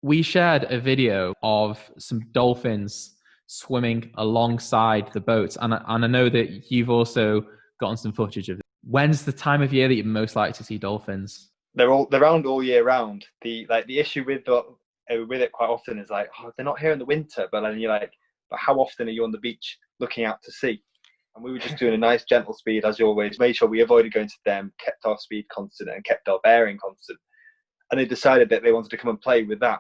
we shared a video of some dolphins swimming alongside the boats, and I know that you've also gotten some footage of it. When's the time of year that you're most likely to see dolphins? They're around all year round. The issue with it quite often is like, oh, they're not here in the winter, but then you're like, but how often are you on the beach looking out to sea? And we were just doing a nice gentle speed as always, made sure we avoided going to them, kept our speed constant and kept our bearing constant. And they decided that they wanted to come and play with that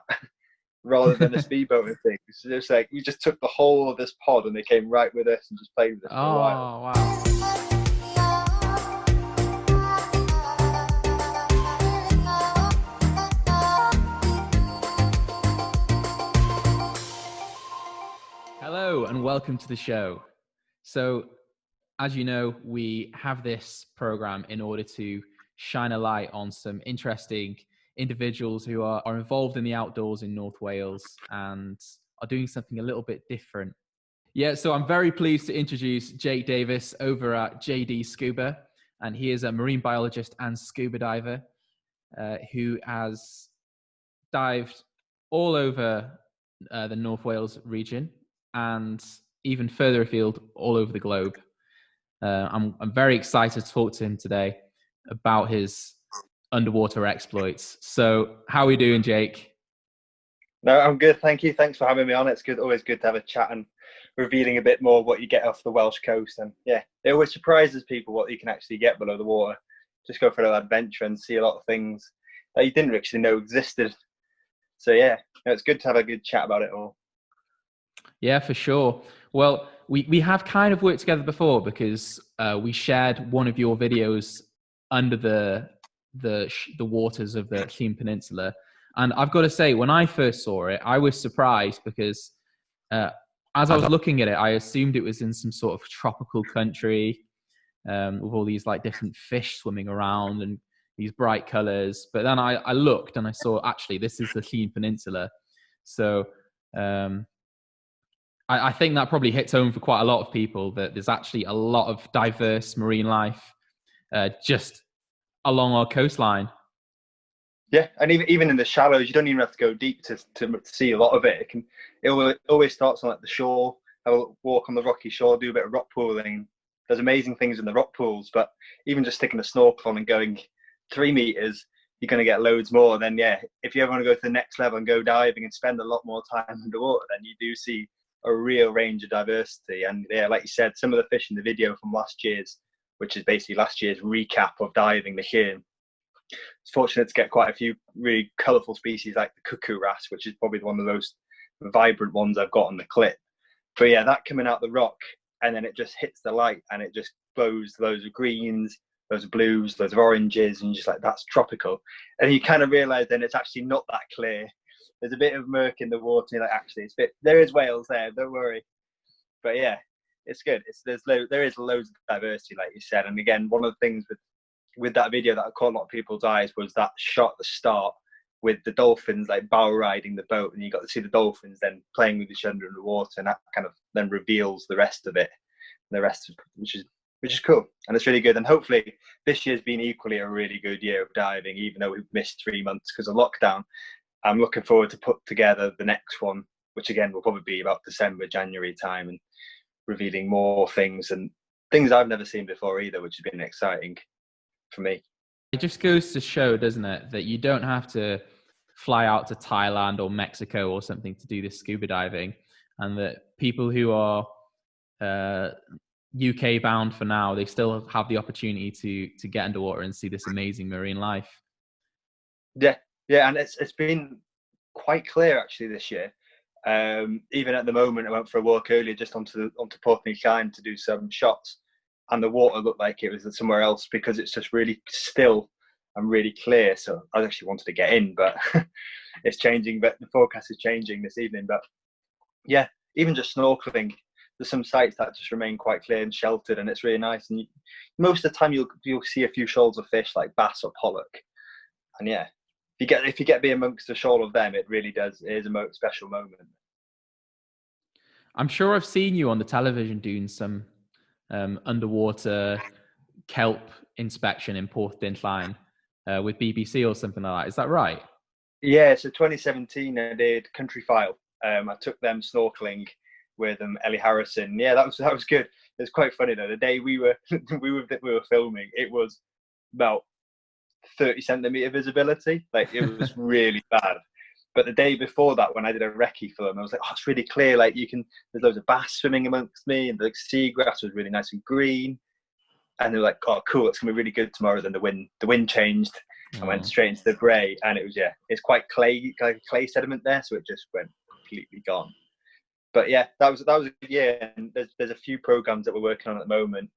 rather than a speedboat and things. So it's like we just took the whole of this pod and they came right with us and just played with us for a while. Oh, wow. Hello and welcome to the show. So, as you know, we have this program in order to shine a light on some interesting individuals who are involved in the outdoors in North Wales and are doing something a little bit different. Yeah, so I'm very pleased to introduce Jake Davies over at JDScuba, and he is a marine biologist and scuba diver who has dived all over the North Wales region and even further afield all over the globe. I'm very excited to talk to him today about his underwater exploits. So how are we doing, Jake? No, I'm good, thank you. Thanks for having me on. It's good, always good to have a chat and revealing a bit more of what you get off the Welsh coast. And yeah, it always surprises people what you can actually get below the water. Just go for a little adventure and see a lot of things that you didn't actually know existed. So yeah, it's good to have a good chat about it all. Yeah, for sure. Well, we have kind of worked together before because we shared one of your videos under the waters of the Llŷn Peninsula. And I've got to say, when I first saw it, I was surprised because as I was looking at it, I assumed it was in some sort of tropical country with all these like different fish swimming around and these bright colors. But then I looked and I saw, actually, this is the Llŷn Peninsula. So I think that probably hits home for quite a lot of people that there's actually a lot of diverse marine life just along our coastline. Yeah, and even in the shallows, you don't even have to go deep to see a lot of it. It always starts on like the shore. Have a walk on the rocky shore, do a bit of rock pooling. There's amazing things in the rock pools, but even just sticking a snorkel on and going 3 meters, you're going to get loads more. And then yeah, if you ever want to go to the next level and go diving and spend a lot more time underwater, then you do see a real range of diversity. And yeah, like you said, some of the fish in the video from last year's, which is basically last year's recap of diving the Llŷn. It's fortunate to get quite a few really colourful species like the cuckoo wrasse, which is probably one of the most vibrant ones I've got on the clip. But yeah, that coming out the rock and then it just hits the light and it just glows loads of greens, loads of blues, loads of oranges, and just like, that's tropical. And you kind of realise then it's actually not that clear. There's a bit of murk in the water. You're like, actually, there is whales there, don't worry. But yeah, it's good. There is loads of diversity, like you said. And again, one of the things with that video that caught a lot of people's eyes was that shot at the start with the dolphins like bow riding the boat, and you got to see the dolphins then playing with each other in the water, and that kind of then reveals the rest of it, which is cool, and it's really good. And hopefully this year's been equally a really good year of diving, even though we've missed 3 months because of lockdown. I'm looking forward to put together the next one, which again will probably be about December, January time, and revealing more things and things I've never seen before either, which has been exciting for me. It just goes to show, doesn't it, that you don't have to fly out to Thailand or Mexico or something to do this scuba diving, and that people who are UK bound for now, they still have the opportunity to get underwater and see this amazing marine life. Yeah, and it's been quite clear actually this year. Even at the moment, I went for a walk earlier just onto Portney Llŷn to do some shots, and the water looked like it was somewhere else because it's just really still and really clear. So I actually wanted to get in, but it's changing. But the forecast is changing this evening. But yeah, even just snorkeling, there's some sites that just remain quite clear and sheltered, and it's really nice. And most of the time, you'll see a few shoals of fish like bass or pollock, and yeah. If you get be amongst a shoal of them, it really does. It is a special moment. I'm sure I've seen you on the television doing some underwater kelp inspection in Portney Llŷn with BBC or something like that. Is that right? Yeah, so 2017 I did Countryfile. I took them snorkeling with Ellie Harrison. Yeah, that was good. It's quite funny though. The day we were we were filming, it was about 30 centimeter visibility. Like it was really bad. But the day before that, when I did a recce for them, I was like, oh, it's really clear. Like there's loads of bass swimming amongst me, and the seagrass was really nice and green. And they were like, oh, cool, it's gonna be really good tomorrow. Then the wind changed. I went straight into the grey, and it was it's quite clay sediment there, so it just went completely gone. But yeah, that was a good year. And there's a few programs that we're working on at the moment.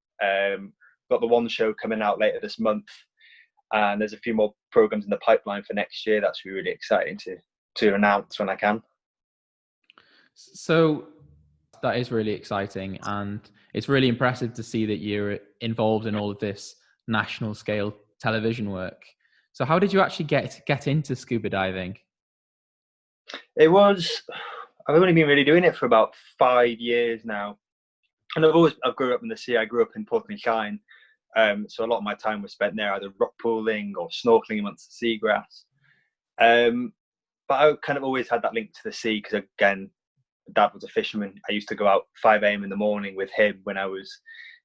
Got the one show coming out later this month, and there's a few more programs in the pipeline for next year. That's really exciting to announce when I can. So that is really exciting, and it's really impressive to see that you're involved in all of this national scale television work. So how did you actually get into scuba diving? I've only been really doing it for about 5 years now, and I've grown up in the sea. I grew up in Portland, so a lot of my time was spent there, either rock pooling or snorkeling amongst the seagrass. But I kind of always had that link to the sea because, again, Dad was a fisherman. I used to go out 5 a.m. in the morning with him when I was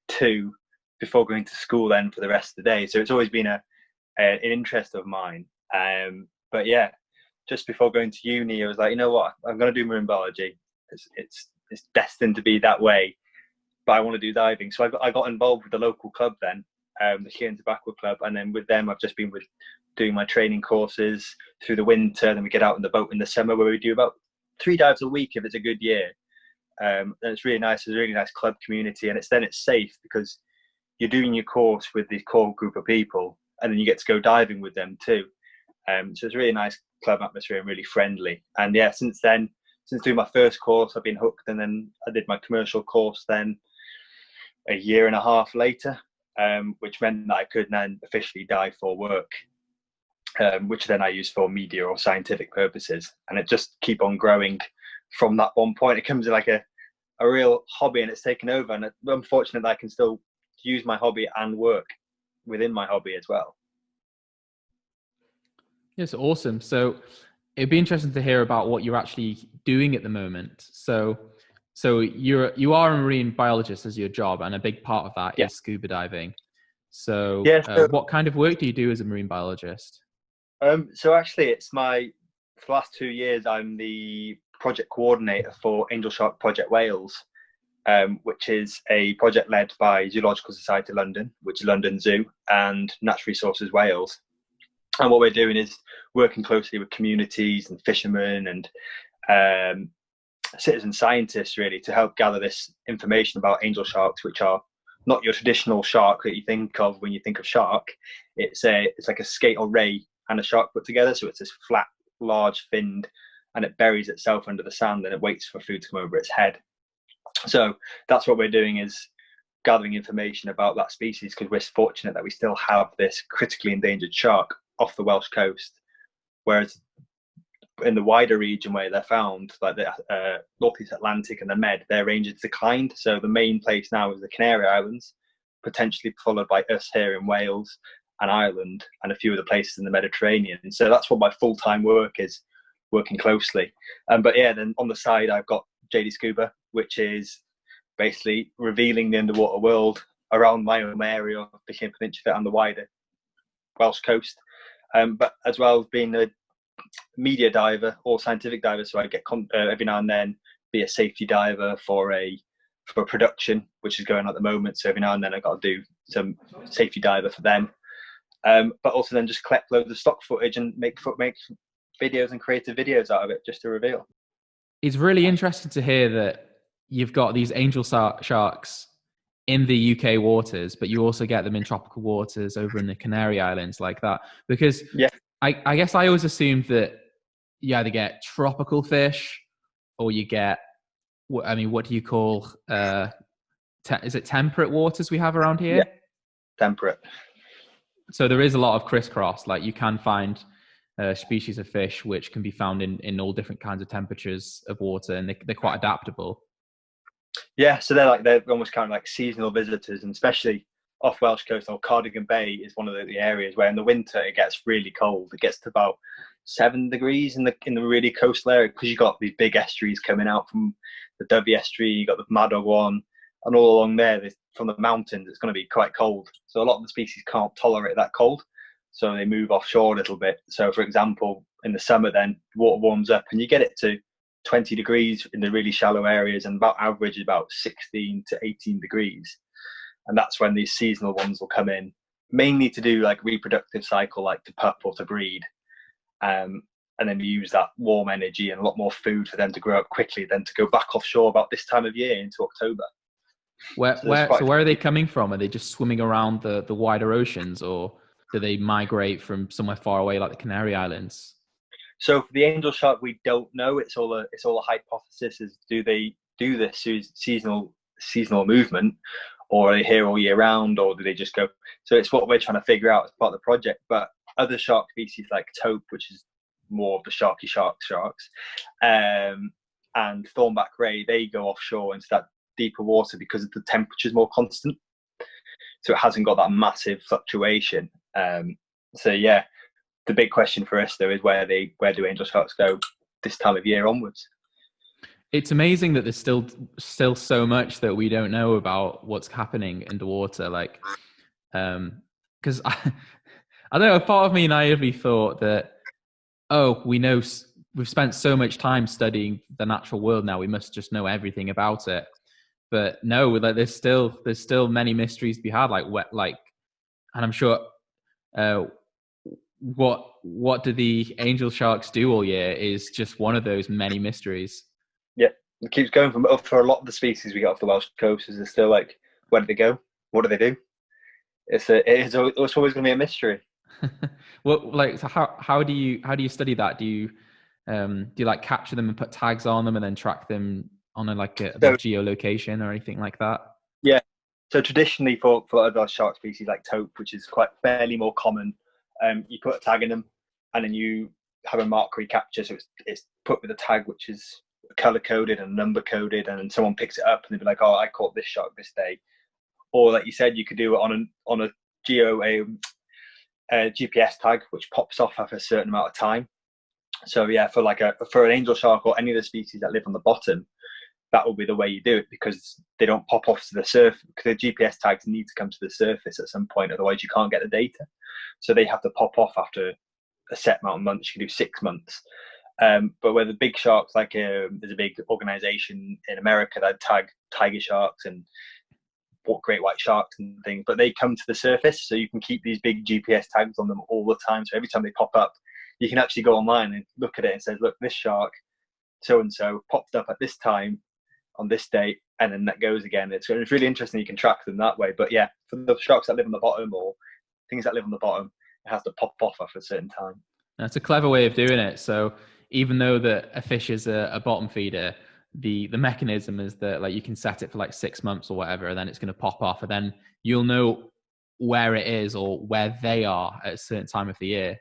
2, before going to school then for the rest of the day. So it's always been an interest of mine. But yeah, just before going to uni, I was like, you know what, I'm going to do marine biology. It's destined to be that way, but I want to do diving. So I got involved with the local club then, the Shearn Tobacco Club, and then with them I've just been doing my training courses through the winter. Then we get out in the boat in the summer, where we do about 3 dives a week if it's a good year. And it's really nice. There's a really nice club community, and it's safe because you're doing your course with this core group of people, and then you get to go diving with them too. So it's a really nice club atmosphere and really friendly. And yeah, since doing my first course, I've been hooked. And then I did my commercial course then a year and a half later, which meant that I could then officially dive for work, which then I use for media or scientific purposes. And it just keep on growing from that one point. It comes like a real hobby, and it's taken over. And I'm fortunate that I can still use my hobby and work within my hobby as well. Yes, awesome. So it'd be interesting to hear about what you're actually doing at the moment. So you are a marine biologist as your job, and a big part of that is scuba diving. So, what kind of work do you do as a marine biologist? So actually, for the last 2 years, I'm the project coordinator for Angel Shark Project Wales, which is a project led by Zoological Society London, which is London Zoo, and Natural Resources Wales. And what we're doing is working closely with communities and fishermen and citizen scientists, really, to help gather this information about angel sharks, which are not your traditional shark that you think of when you think of shark. It's like a skate or ray and a shark put together. So it's this flat, large finned, and it buries itself under the sand, and it waits for food to come over its head. So that's what we're doing, is gathering information about that species, because we're fortunate that we still have this critically endangered shark off the Welsh coast, whereas in the wider region where they're found, like the Northeast Atlantic and the Med, their range has declined. So the main place now is the Canary Islands, potentially followed by us here in Wales and Ireland, and a few other places in the Mediterranean. So that's what my full-time work is, working closely. But yeah, then on the side, I've got JDScuba, which is basically revealing the underwater world around my home area of the Shearn Peninsula and the wider Welsh coast. But as well as being a media diver or scientific diver, so I get every now and then be a safety diver for a production which is going on at the moment. So every now and then I've got to do some safety diver for them. But also then just collect loads of stock footage and make videos and creative videos out of it, just to reveal. It's really interesting to hear that you've got these angel sharks in the UK waters, but you also get them in tropical waters over in the Canary Islands like that. Because I guess I always assumed that you either get tropical fish or you get, what do you call, is it temperate waters we have around here? Yeah, temperate. So there is a lot of crisscross. Like you can find species of fish which can be found in all different kinds of temperatures of water, and they're quite adaptable. Yeah, so they're almost kind of like seasonal visitors, and especially off Welsh coast or Cardigan Bay is one of the areas where in the winter it gets really cold. It gets to about 7 degrees in the really coastal area, because you got these big estuaries coming out from the Davies estuary. You got the Mad Dog one, and all along there from the mountains, it's going to be quite cold. So a lot of the species can't tolerate that cold, so they move offshore a little bit. So, for example, in the summer, then water warms up, and you get it to 20 degrees in the really shallow areas, and about average is about 16 to 18 degrees. And that's when these seasonal ones will come in, mainly to do like reproductive cycle, like to pup or to breed. And then we use that warm energy and a lot more food for them to grow up quickly, then to go back offshore about this time of year into October. So where are they coming from? Are they just swimming around the wider oceans, or do they migrate from somewhere far away like the Canary Islands? So for the angel shark, we don't know. It's all a hypothesis. Is do they do this seasonal movement, or are they here all year round, or do they just go? So it's what we're trying to figure out as part of the project. But other shark species like taupe, which is more of the sharks, and thornback ray, they go offshore into that deeper water because the temperature is more constant. So it hasn't got that massive fluctuation. So yeah, the big question for us though is where do angel sharks go this time of year onwards? It's amazing that there's still so much that we don't know about what's happening underwater. Like, because I don't know, part of me naively thought that, we've spent so much time studying the natural world now, we must just know everything about it. But no, like there's still many mysteries to be had. And I'm sure, what do the angel sharks do all year is just one of those many mysteries. Yeah, it keeps going for a lot of the species we get off the Welsh coast. Is still like, where do they go? What do they do? It's always going to be a mystery. Well, like, so how do you study that? Do you like capture them and put tags on them and then track them on a geolocation or anything like that? Yeah. So traditionally for other shark species like taupe, which is quite fairly more common, you put a tag in them and then you have a mark recapture. So it's put with a tag which is color coded and number coded, and someone picks it up and they'll be like, oh, I caught this shark this day. Or like you said, you could do it on a GPS tag which pops off after a certain amount of time. So yeah, for an angel shark or any of the species that live on the bottom, that will be the way you do it, because they don't pop off to the surface, because the GPS tags need to come to the surface at some point, otherwise you can't get the data. So they have to pop off after a set amount of months. You can do 6 months. But where the big sharks, like there's a big organization in America that tag tiger sharks and great white sharks and things, but they come to the surface, so you can keep these big GPS tags on them all the time. So every time they pop up, you can actually go online and look at it and says, look, this shark so and so popped up at this time on this date, and then that goes again. It's really interesting. You can track them that way. But yeah, for the sharks that live on the bottom, or things that live on the bottom, it has to pop off after a certain time. That's a clever way of doing it. So even though a fish is a bottom feeder, the mechanism is that, like, you can set it for like 6 months or whatever, and then it's going to pop off, and then you'll know where it is or where they are at a certain time of the year.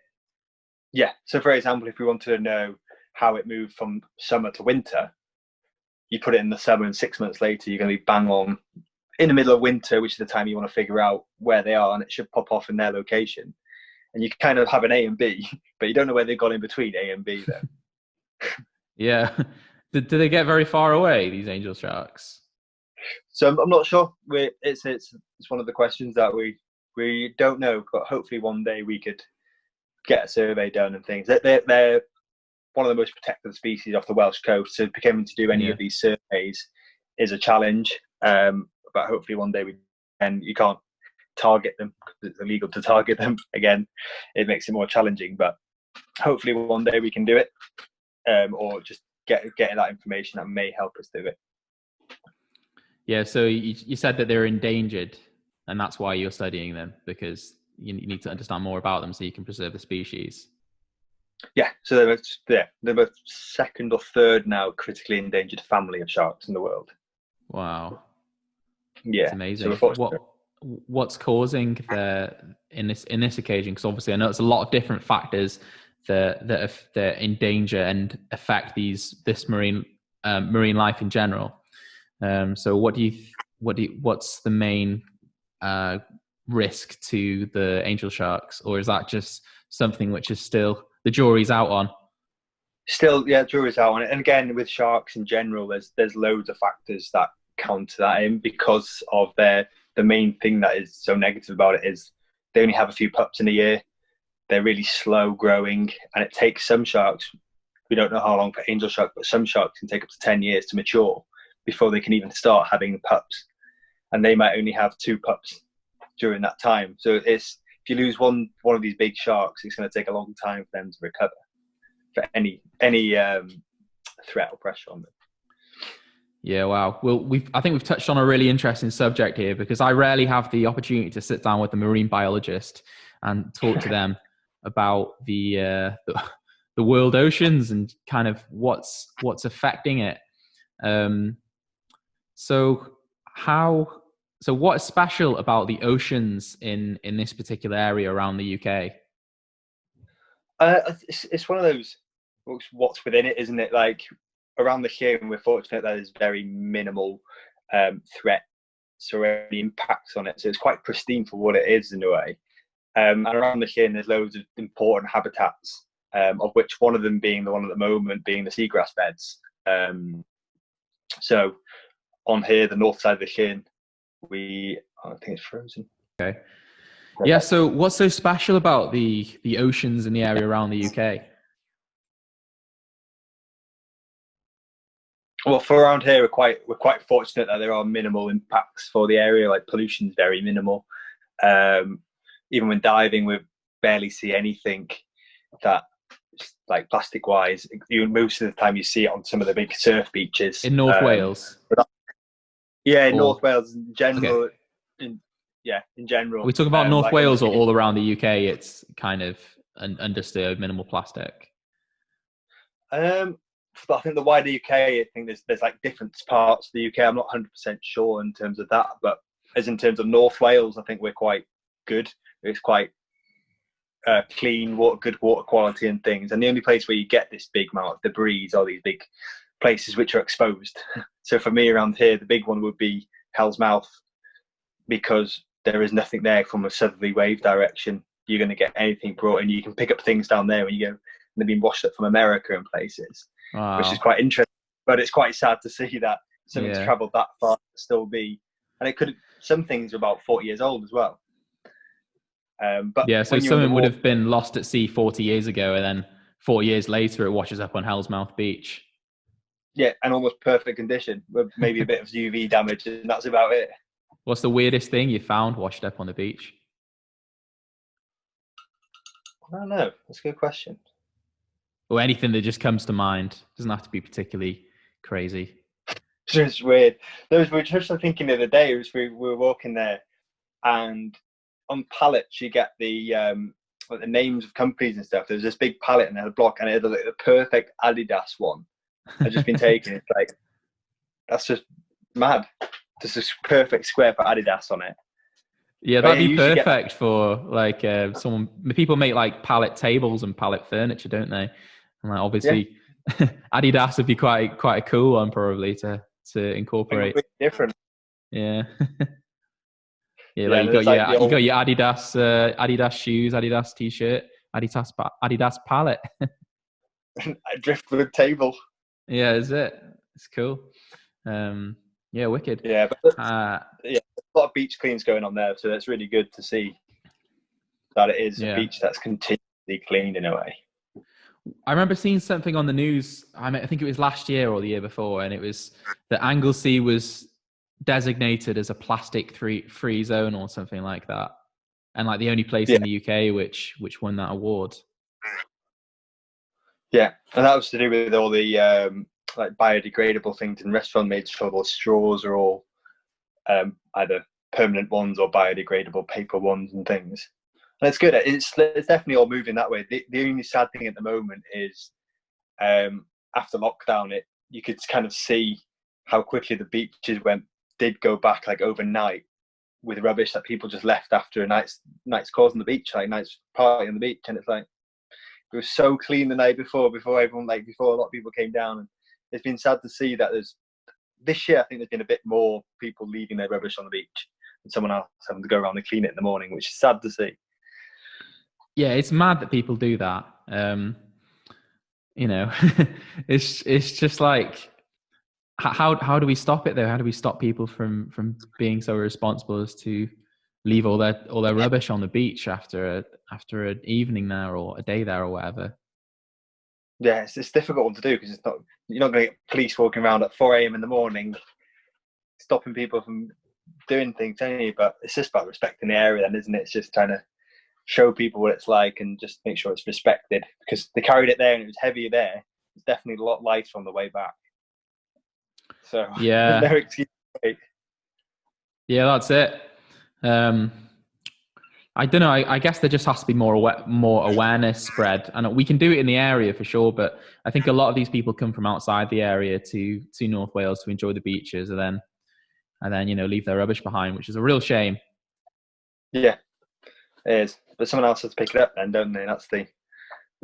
Yeah. So for example, if we wanted to know how it moved from summer to winter, you put it in the summer, and 6 months later, you're going to be bang on in the middle of winter, which is the time you want to figure out where they are, and it should pop off in their location. And you kind of have an A and B, but you don't know where they've gone in between A and B then. Yeah. Do they get very far away, these angel sharks? So I'm not sure. It's one of the questions that we don't know, but hopefully one day we could get a survey done and things. They're one of the most protected species off the Welsh coast, so becoming to do any of these surveys is a challenge. But hopefully one day you can't target them because it's illegal to target them. Again, it makes it more challenging, but hopefully one day we can do it, or just get that information that may help us do it. Yeah, so you said that they're endangered, and that's why you're studying them, because you need to understand more about them so you can preserve the species. Yeah, so they're both second or third now critically endangered family of sharks in the world. Wow. Yeah, it's amazing. So what's causing in this occasion? Because obviously I know it's a lot of different factors that endanger and affect this marine life in general. So what's the main risk to the angel sharks, or is that just something which is still the jury's out on. Still, yeah, jury's out on it. And again, with sharks in general, there's loads of factors that counter that in, because of the main thing that is so negative about it is they only have a few pups in a year. They're really slow growing, and it takes some sharks, we don't know how long for angel shark, but some sharks can take up to 10 years to mature before they can even start having pups. And they might only have 2 pups during that time. So if you lose one of these big sharks, it's going to take a long time for them to recover for any threat or pressure on them. Yeah, wow. Well, I think we've touched on a really interesting subject here, because I rarely have the opportunity to sit down with a marine biologist and talk to them about the world oceans and kind of what's affecting it. So what is special about the oceans in this particular area around the UK? It's one of those, what's within it, isn't it? Like around the here, we're fortunate that there's very minimal threats or any impacts on it. So it's quite pristine for what it is in a way. And around the here, there's loads of important habitats, of which one of them being the one at the moment being the seagrass beds. So on here, the north side of the Shin, I think it's frozen. Okay. Yeah. So what's so special about the oceans in the area around the UK? Well, for around here, we're quite fortunate that there are minimal impacts for the area. Like pollution is very minimal. Even when diving, we barely see anything that, like plastic wise. Most of the time, you see it on some of the big surf beaches In North Wales. Yeah, in North Wales in general. Okay. In general. Are we talking about North Wales or all around the UK? It's kind of an undisturbed, minimal plastic. But I think the wider UK, I think there's like different parts of the UK. I'm not 100% sure in terms of that, but as in terms of North Wales, I think we're quite good. It's quite clean water, good water quality and things. And the only place where you get this big amount of debris are these big places which are exposed. So for me around here, the big one would be Hell's Mouth, because there is nothing there from a southerly wave direction. You're going to get anything brought in. You can pick up things down there when you go, and they've been washed up from America and places, wow. Which is quite interesting. But it's quite sad to see that something's travelled that far to still be, and it could. Some things are about 40 years old as well. But yeah, so something would have been lost at sea 40 years ago, and then 40 years later, it washes up on Hell's Mouth Beach. Yeah, and almost perfect condition with maybe a bit of UV damage, and that's about it. What's the weirdest thing you found washed up on the beach? I don't know. That's a good question. Or anything that just comes to mind. Doesn't have to be particularly crazy. It's just weird. We were just thinking the other day, we were walking there, and on pallets you get the names of companies and stuff. There's this big pallet and it had a block, and it had the perfect Adidas one. Had just been taken. It's like, that's just mad. Just a perfect square for Adidas on it. Yeah, that'd be perfect for like someone. People make like pallet tables and pallet furniture, don't they? And like obviously, Adidas would be quite a cool one probably to incorporate. Different. Yeah. You got your Adidas shoes, Adidas t-shirt, Adidas pallet. A driftwood table. Yeah, is it? It's cool. Yeah, wicked. Yeah, but a lot of beach cleans going on there, so that's really good to see that it is a beach that's continually cleaned in a way. I remember seeing something on the news. I think it was last year or the year before, and it was that Anglesey was designated as a plastic-free zone or something like that, and like the only place in the UK which won that award. Yeah, and that was to do with all the like biodegradable things in restaurant, made sure those straws are all either permanent ones or biodegradable paper ones and things. And it's good. It's definitely all moving that way. The only sad thing at the moment is after lockdown, you could kind of see how quickly the beaches did go back like overnight with rubbish that people just left after a night's cause on the beach, like night's party on the beach, and it's like it was so clean the night before everyone, like before a lot of people came down. And it's been sad to see that this year I think there's been a bit more people leaving their rubbish on the beach and someone else having to go around and clean it in the morning, which is sad to see. Yeah, it's mad that people do that. You know, it's just like, how do we stop it though? How do we stop people from being so irresponsible as to leave all their rubbish on the beach after an evening there or a day there or whatever? Yeah, it's difficult to do because you're not going to get police walking around at 4 a.m. in the morning stopping people from doing things, are you? But it's just about respecting the area, then, isn't it? It's just trying to show people what it's like and just make sure it's respected, because they carried it there and it was heavier there. It's definitely a lot lighter on the way back. So there's no Yeah, excuse. yeah, that's it. I don't know. I guess there just has to be more awareness spread, and we can do it in the area for sure. But I think a lot of these people come from outside the area to North Wales to enjoy the beaches, and then leave their rubbish behind, which is a real shame. Yeah, it is. But someone else has to pick it up then, don't they? That's the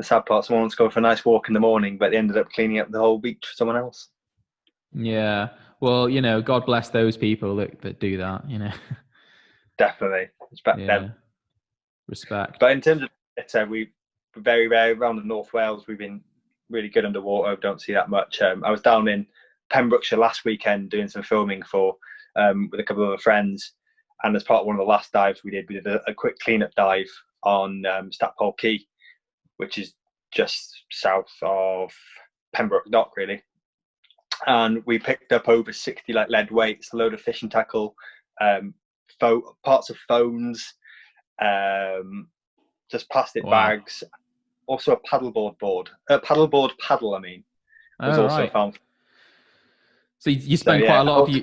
sad part. Someone wants to go for a nice walk in the morning, but they ended up cleaning up the whole beach for someone else. Yeah. Well, God bless those people that do that. Definitely respect them. Respect. But in terms of it, we're very rare around the North Wales. We've been really good underwater. Don't see that much. I was down in Pembrokeshire last weekend doing some filming for with a couple of other friends, and as part of one of the last dives we did a quick cleanup dive on Staphole Quay, which is just south of Pembroke Dock, really. And we picked up over 60 lead weights, a load of fishing tackle, parts of phones, just plastic bags, also a paddle. I mean, was also found. So you spend quite a lot of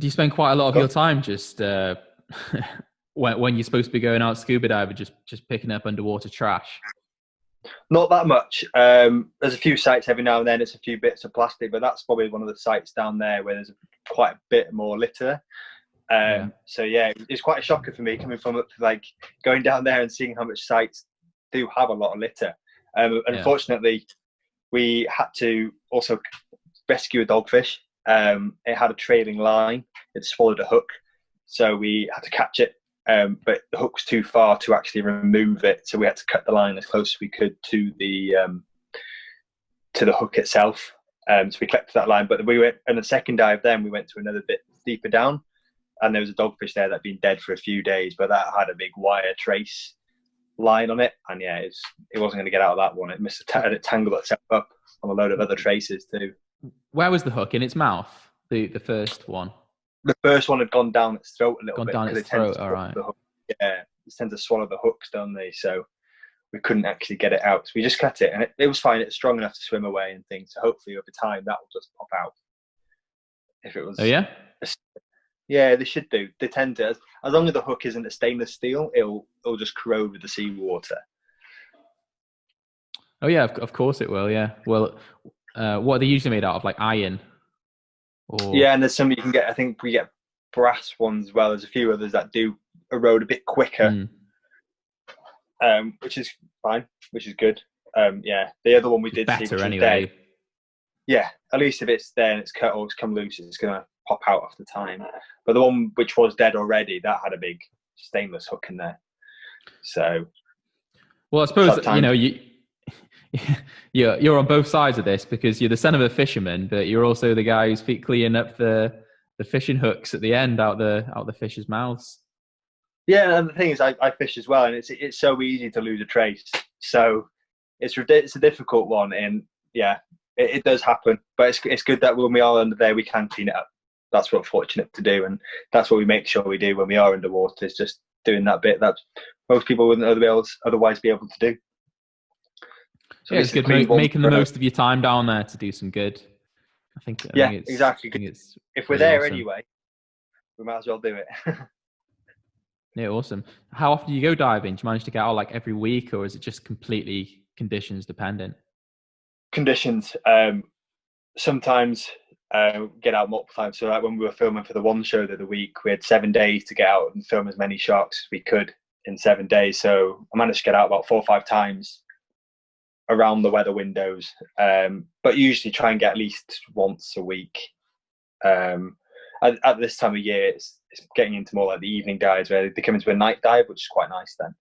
do you spend quite a lot of your time just when you're supposed to be going out scuba diving, just picking up underwater trash? Not that much. There's a few sites every now and then. It's a few bits of plastic, but that's probably one of the sites down there where there's quite a bit more litter. So yeah, it's quite a shocker for me coming from going down there and seeing how much sites do have a lot of litter. Unfortunately, we had to also rescue a dogfish. It had a trailing line. It swallowed a hook, so we had to catch it. But the hook was too far to actually remove it, so we had to cut the line as close as we could to the hook itself. So we collected that line. But we went on the second dive. Then we went to another bit deeper down, and there was a dogfish there that'd been dead for a few days, but that had a big wire trace line on it, and yeah, it wasn't going to get out of that one. It must have tangled itself up on a load of other traces too. Where was the hook? In its mouth? The first one? The first one had gone down its throat a little bit. Gone down its throat, all right. Yeah, they tend to swallow the hooks, don't they? So we couldn't actually get it out. So we just cut it, and it was fine. It's strong enough to swim away and things. So hopefully over time that will just pop out. If it was... Oh, yeah? Yeah, they should do. They tend to. As long as the hook isn't a stainless steel, it'll just corrode with the seawater. Oh yeah, of course it will. Yeah. Well, what are they usually made out of? Like iron? Or... Yeah, and there's some you can get. I think we get brass ones as well. There's a few others that do erode a bit quicker, which is fine, which is good. Yeah, the other one we did better see, which anyway. Was dead. Yeah, at least if it's there and it's cut or it's come loose, it's gonna pop out after time. But the one which was dead already, that had a big stainless hook in there. So, well, I suppose you're on both sides of this, because you're the son of a fisherman, but you're also the guy who's cleaning up the fishing hooks at the end out the fish's mouths. Yeah, and the thing is, I fish as well, and it's so easy to lose a trace. So it's a difficult one, and yeah, it does happen. But it's good that when we are under there, we can clean it up. That's what we're fortunate to do, and that's what we make sure we do when we are underwater. Is just doing that bit that most people wouldn't otherwise be able to do. So yeah, it's good making the most of your time down there to do some good. I think exactly. If we're really there awesome. Anyway, we might as well do it. Yeah, awesome. How often do you go diving? Do you manage to get out like every week, or is it just completely conditions dependent? Conditions. Sometimes get out multiple times. So like when we were filming for the one show the other week, we had 7 days to get out and film as many sharks as we could in 7 days. So I managed to get out about 4 or 5 times around the weather windows, but usually try and get at least once a week. At this time of year, it's getting into more like the evening dives where they come into a night dive, which is quite nice then.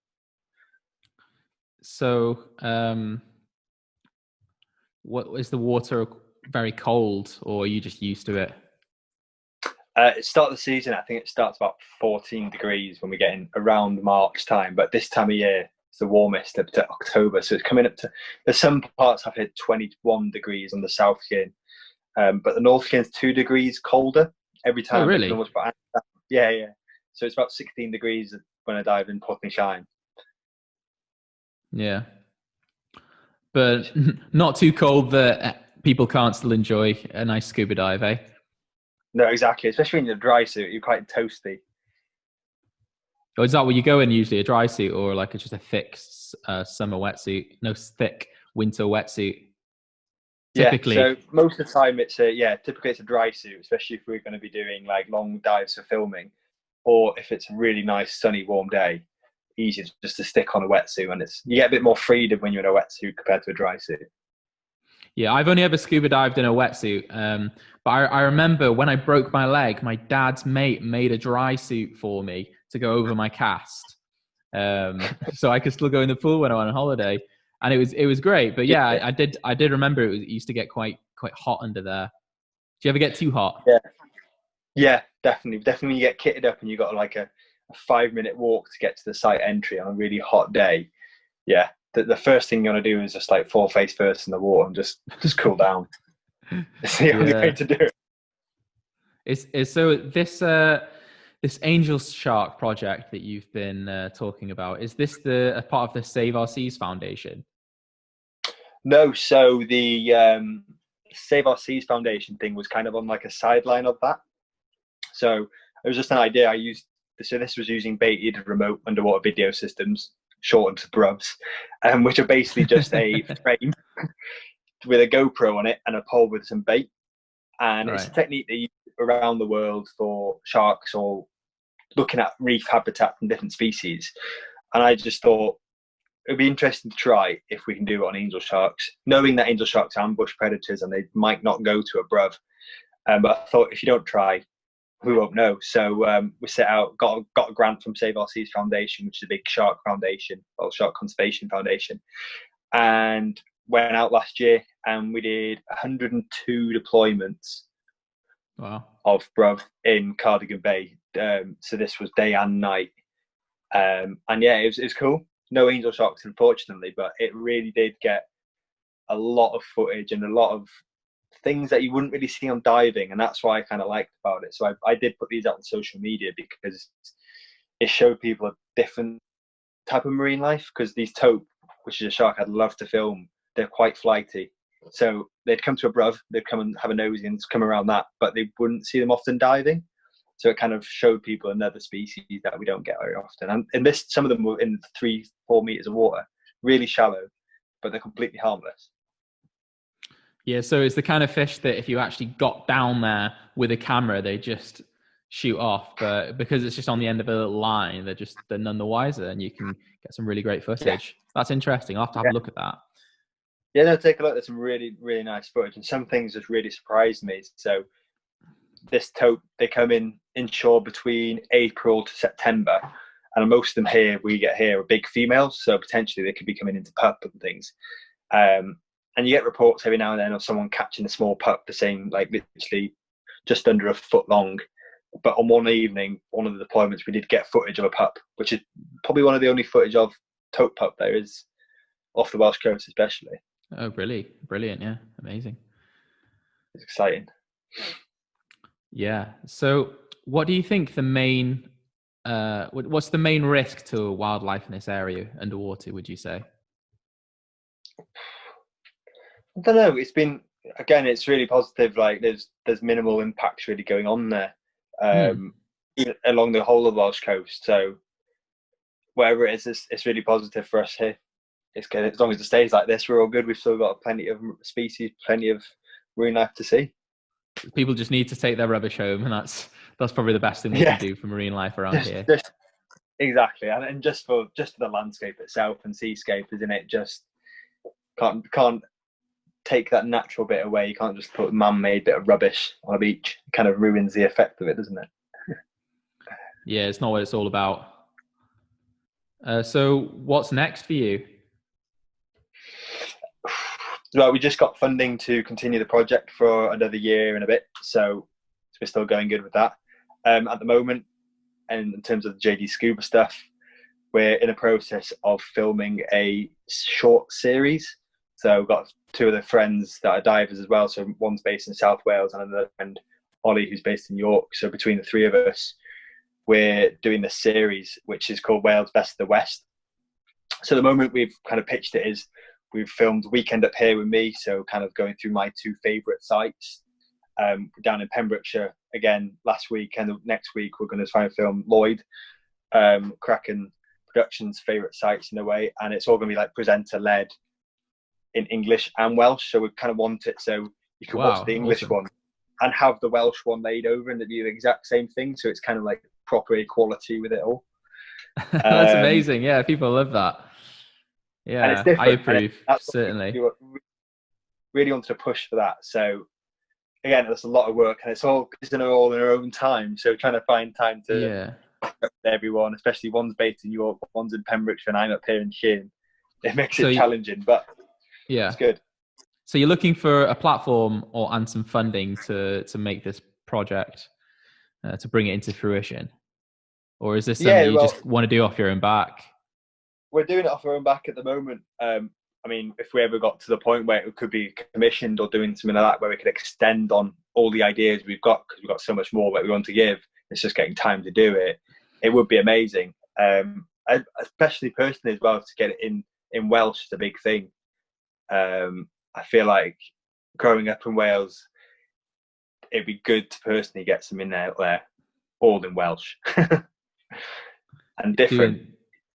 So, what is the water very cold, or are you just used to it? At the start of the season, I think it starts about 14 degrees when we get in around March time. But this time of year, it's the warmest up to October. So it's coming up to, there's some parts have hit 21 degrees on the south skin. But the north skin's 2 degrees colder every Oh, time. really? Yeah, yeah. So it's about 16 degrees when I dive in Port and Shine. Yeah, but not too cold that people can't still enjoy a nice scuba dive, eh? No, exactly. Especially in your dry suit, you're quite toasty. Or is that what you go in usually, a dry suit or like just a thick summer wetsuit? No, thick winter wetsuit. Yeah, so Typically. most of the time typically it's a dry suit, especially if we're going to be doing like long dives for filming, or if it's a really nice sunny warm day, easy just to stick on a wetsuit, and you get a bit more freedom when you're in a wetsuit compared to a dry suit. Yeah, I've only ever scuba dived in a wetsuit. But I remember when I broke my leg, my dad's mate made a dry suit for me to go over my cast. So I could still go in the pool when I went on holiday. And it was great. But yeah, Yeah, I did remember it used to get quite hot under there. Do you ever get too hot? yeah, yeah, definitely. Definitely when you get kitted up and you got like a 5 minute walk to get to the site entry on a really hot day. Yeah, the first thing you want to do is just like fall face first in the water and just cool down. It's the only way Yeah. to do it. It's so this angel shark project that you've been talking about, is this a part of the Save Our Seas Foundation? No, so the Save Our Seas Foundation thing was kind of on like a sideline of that. So it was just an idea I used. So this was using baited remote underwater video systems, shortened to BRUVs, which are basically just a frame with a GoPro on it and a pole with some bait. And it's a Right. technique they use around the world for sharks or looking at reef habitat from different species. And I just thought it'd be interesting to try if we can do it on angel sharks, knowing that angel sharks are ambush predators and they might not go to a BRUV. But I thought if you don't try, we won't know. So we set out, got a grant from Save Our Seas Foundation, which is a big shark foundation, or shark conservation foundation, and went out last year and we did 102 deployments. Wow. Of BRUV in Cardigan Bay. So this was day and night. And yeah, it was cool. No angel sharks, unfortunately, but it really did get a lot of footage and a lot of things that you wouldn't really see on diving. And that's why I kind of liked about it. So I did put these out on social media because it showed people a different type of marine life. Because these taupe, which is a shark I'd love to film, they're quite flighty. So they'd come to a BRUV, they'd come and have a nosy and come around that, but they wouldn't see them often diving. So it kind of showed people another species that we don't get very often. And some of them were in 3-4 meters of water, really shallow, but they're completely harmless. Yeah, so it's the kind of fish that if you actually got down there with a camera, they just shoot off. But because it's just on the end of a little line, they're none the wiser, and you can get some really great footage. Yeah. That's interesting. I'll have to have a look at that. Yeah, no, take a look. There's some really, really nice footage, and some things just really surprised me. So this taupe, they come inshore between April to September, and most of them we get here are big females, so potentially they could be coming into pup and things. And you get reports every now and then of someone catching a small pup, the same, like literally just under a foot long. But on one evening, one of the deployments, we did get footage of a pup, which is probably one of the only footage of taupe pup there is off the Welsh coast, especially. Oh, really? Brilliant. Yeah. Amazing. It's exciting. Yeah. So what do you think what's the main risk to wildlife in this area underwater, would you say? I don't know. It's really positive. Like there's minimal impacts really going on there, along the whole of the Welsh coast. So wherever it is, it's really positive for us here. It's good. As long as it stays like this, we're all good. We've still got plenty of species, plenty of marine life to see. People just need to take their rubbish home, and that's probably the best thing we can do for marine life around here. Exactly, and just for the landscape itself and seascape, isn't it? Just can't take that natural bit away. You can't just put a man-made bit of rubbish on a beach. It kind of ruins the effect of it, doesn't it? Yeah, it's not what it's all about. So what's next for you? Well, we just got funding to continue the project for another year and a bit, so we're still going good with that. At the moment, and in terms of the JDScuba stuff, we're in a process of filming a short series. So we've got two of the friends that are divers as well. So one's based in South Wales and another friend, Ollie, who's based in York. So between the three of us, we're doing this series, which is called Wales Best of the West. So the moment we've kind of pitched it is we've filmed Weekend Up Here with me. So kind of going through my two favourite sites. Down in Pembrokeshire again last week, and next week we're going to try and film Lloyd, Kraken Productions' favourite sites in a way, and it's all going to be like presenter led in English and Welsh. So we kind of want it so you can watch the English one and have the Welsh one laid over and do the exact same thing. So it's kind of like proper equality with it all. That's amazing. Yeah, people love that. Yeah, I approve. Certainly. Really wanted to push for that. So again, that's a lot of work, and it's all in our own time. So trying to find time to everyone, especially one's based in York, one's in Pembrokeshire, and I'm up here in Sheern. It makes it challenging, but it's good. So you're looking for a platform and some funding to make this project, to bring it into fruition, or is this something you just want to do off your own back? We're doing it off our own back at the moment. I mean, if we ever got to the point where it could be commissioned or doing something like that, where we could extend on all the ideas we've got, because we've got so much more that we want to give, it's just getting time to do it. It would be amazing. Especially personally as well, to get it in Welsh is a big thing. I feel like growing up in Wales, it'd be good to personally get something out there, all in Welsh and different.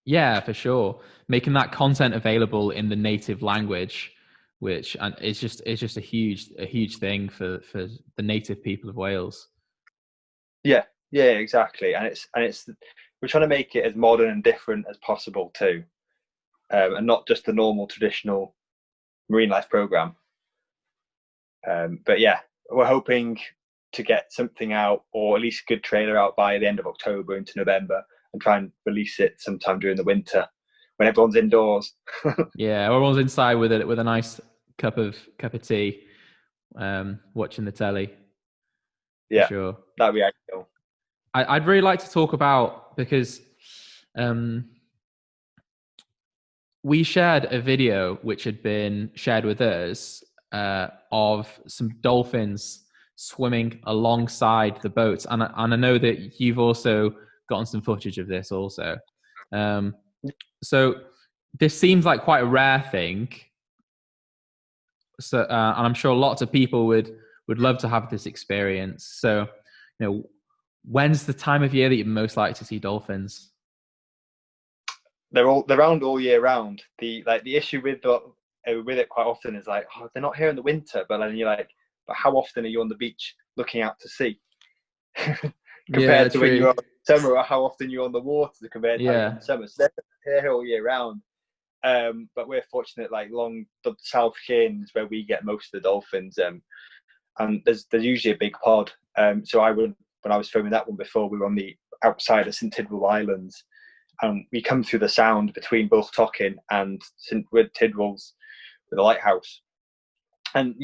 Yeah, for sure. Making that content available in the native language, which is just a huge thing for the native people of Wales. Yeah, exactly. And it's we're trying to make it as modern and different as possible too, and not just the normal traditional marine life program. But yeah, we're hoping to get something out, or at least a good trailer out by the end of October into November, and try and release it sometime during the winter when everyone's indoors. Yeah, everyone's inside with a nice cup of tea, watching the telly. Yeah, sure. That'd be ideal. I'd really like to talk about, because we shared a video which had been shared with us of some dolphins swimming alongside the boats, and I know that you've also gotten some footage of this also. So this seems like quite a rare thing. So, and I'm sure lots of people would love to have this experience. So, when's the time of year that you're most likely to see dolphins? They're around all year round. The issue with it quite often is like, they're not here in the winter, but then you're like, but how often are you on the beach looking out to sea? Compared to when you're on summer, or how often you're on the water compared to in summer. So they're here all year round. But we're fortunate, like along the South Sheern is where we get most of the dolphins. And there's usually a big pod. So when I was filming that one before, we were on the outside of St Tidwell Islands, and we come through the sound between Bwlch Tocyn and St Tidwell's with the lighthouse. And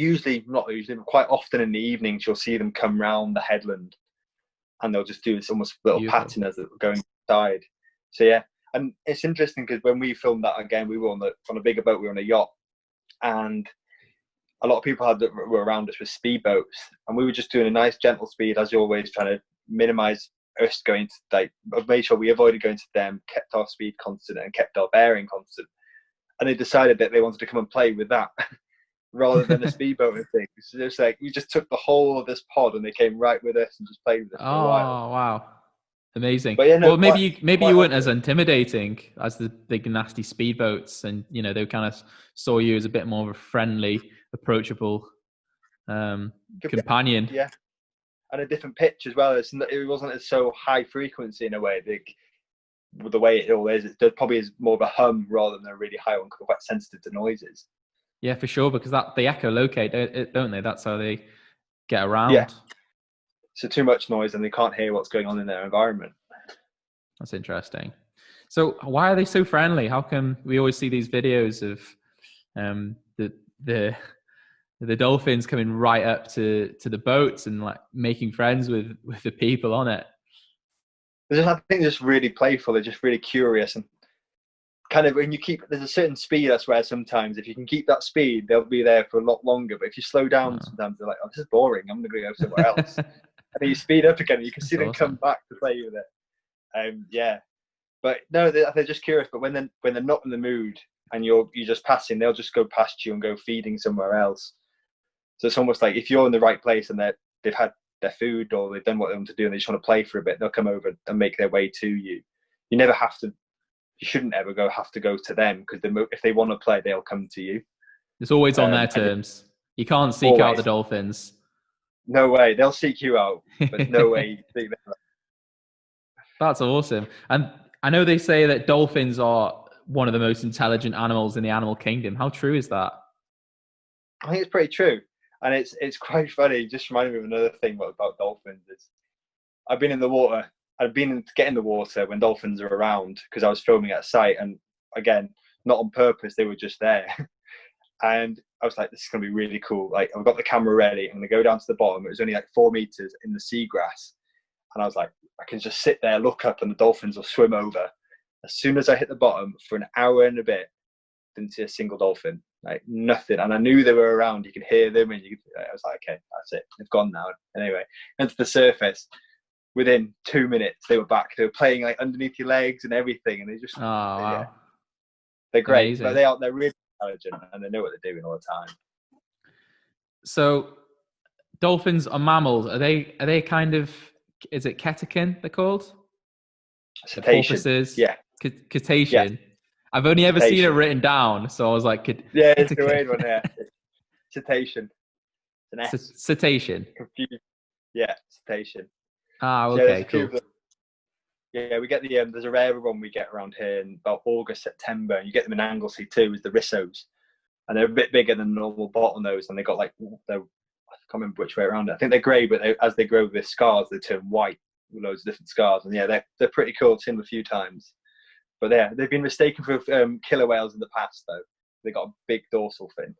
not usually, but quite often in the evenings, you'll see them come round the headland, and they'll just do this almost little pattern as they're going inside. So yeah, and it's interesting because when we filmed that again, we were on a bigger boat, we were on a yacht, and a lot of people were around us with speedboats, and we were just doing a nice gentle speed as always, trying to minimise us going to made sure we avoided going to them, kept our speed constant and kept our bearing constant. And they decided that they wanted to come and play with that rather than the speedboat and things. So it's like we just took the whole of this pod and they came right with us and just played with us for a while. Oh wow, amazing! But yeah, well, maybe you weren't as intimidating as the big nasty speedboats, and they kind of saw you as a bit more of a friendly, approachable companion. Yeah, and a different pitch as well. It wasn't as so high frequency in a way. The way it all is, it probably is more of a hum rather than a really high one, quite sensitive to noises. Yeah, for sure, because they echolocate, don't they? That's how they get around. Yeah. So too much noise and they can't hear what's going on in their environment. That's interesting. So why are they so friendly? How come we always see these videos of the the dolphins coming right up to the boats and like making friends with the people on it. I think they're just really playful. They're just really curious, and kind of when you keep, there's a certain speed. I swear, sometimes if you can keep that speed, they'll be there for a lot longer. But if you slow down, sometimes they're like, "Oh, this is boring. I'm going to go somewhere else." And then you speed up again, and you can see them come back to play with it. Yeah, but no, they're just curious. But when they're not in the mood and you're just passing, they'll just go past you and go feeding somewhere else. So it's almost like if you're in the right place and they've had their food or they've done what they want to do and they just want to play for a bit, they'll come over and make their way to you. You never have to. You shouldn't ever have to go to them, because if they want to play, they'll come to you. It's always on their terms. You can't seek out the dolphins. No way. They'll seek you out, but no way you seek them out. That's awesome. And I know they say that dolphins are one of the most intelligent animals in the animal kingdom. How true is that? I think it's pretty true. And it's quite funny. It just reminded me of another thing about dolphins. I've been in the water. I've been to get in the water when dolphins are around, because I was filming at a site, and again, not on purpose, they were just there. And I was like, this is going to be really cool. Like, I've got the camera ready. I'm going to go down to the bottom. It was only like 4 meters in the seagrass. And I was like, I can just sit there, look up, and the dolphins will swim over. As soon as I hit the bottom, for an hour and a bit, didn't see a single dolphin, like nothing. And I knew they were around. You could hear them, and I was like, okay, that's it. They've gone now. Anyway, and to the surface. Within 2 minutes, they were back. They were playing like underneath your legs and everything, and they just wow. They're great. Amazing. But they're really intelligent, and they know what they're doing all the time. So, dolphins are mammals. Are they kind of? Is it cetacean they're called? Cetacean. Yeah. Cetacean. Yeah. I've only ever seen it written down, so I was like, yeah, it's a weird one. Yeah, cetacean. Cetacean. Confused. Yeah, cetacean. Ah, okay, cool. Yeah, we get there's a rare one we get around here in about August, September, and you get them in Anglesey too, is the rissos. And they're a bit bigger than normal bottlenose, and they got I can't remember which way around it. I think they're grey, but as they grow with scars, they turn white with loads of different scars. And yeah, they're pretty cool. I've seen them a few times. But yeah, they've been mistaken for killer whales in the past, though. They got a big dorsal fin.